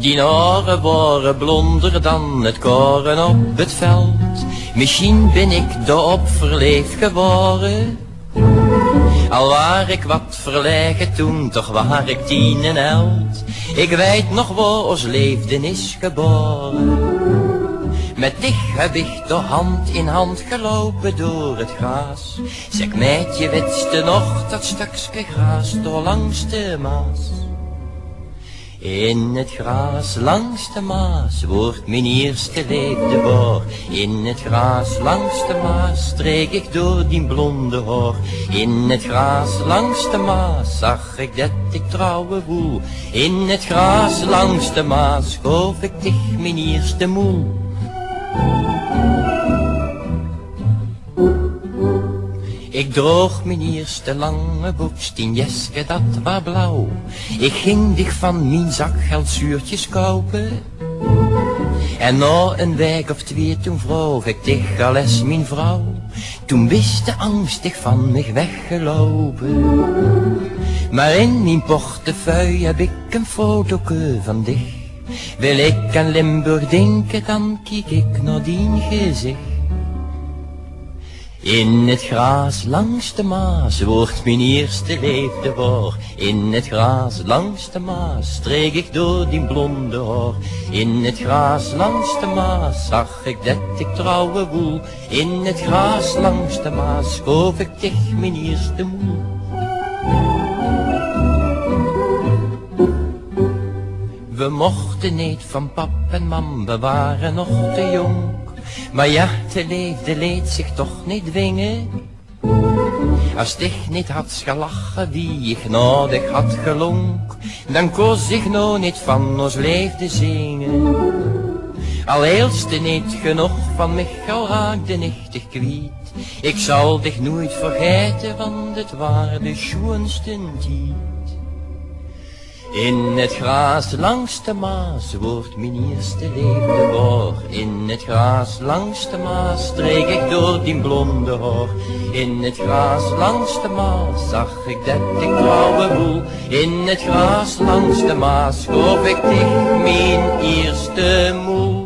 Die oren waren blonder dan het koren op het veld. Misschien ben ik daarop verleefd geworden. Al waar ik wat verlegen toen, toch waar ik 10 en held. Ik weet nog waar ons leefden is geboren. Met dich heb ik door hand in hand gelopen door het gras. Zeg meidje, wetste nog dat stukje gras door langs de Maas. In het gras langs de Maas wordt mijn eerste leefde boor. In het gras langs de Maas streek ik door die blonde hoor. In het gras langs de Maas zag ik dat ik trouwen woel. In het gras langs de Maas schoof ik dich mijn eerste moel. Ik droog mijn eerste lange boekstienjeske, dat was blauw. Ik ging dich van mijn zakgeld zuurtjes kopen. En na een week of 2 toen vroeg ik dich al eens mijn vrouw. Toen wist de angstig van mij weggelopen. Maar in mijn portefeuille heb ik een fotoke van dich. Wil ik aan Limburg denken, dan kijk ik naar die gezicht. In het gras langs de Maas wordt mijn eerste leefde woor. In het gras langs de Maas streek ik door die blonde hoor. In het gras langs de Maas zag ik dat ik trouwen woel. In het gras langs de Maas schoof ik dich mijn eerste moel. We mochten niet van pap en mam, we waren nog te jong. Maar ja, te leefde leed zich toch niet dwingen. Als dich niet had gelachen wie ik nodig had gelonk, dan koos ik nou niet van ons leefde zingen. Al heelste niet genoeg van mij, al raakde ik dich kwiet. Ik zal dich nooit vergeten, want het waren de schoonste tijd. In het gras langs de Maas wordt mijn eerste leefde woor. In het gras langs de Maas streek ik door die blonde hoor. In het gras langs de Maas zag ik dat ik trouwen woel. In het gras langs de Maas schoof ik dich mijn eerste moel.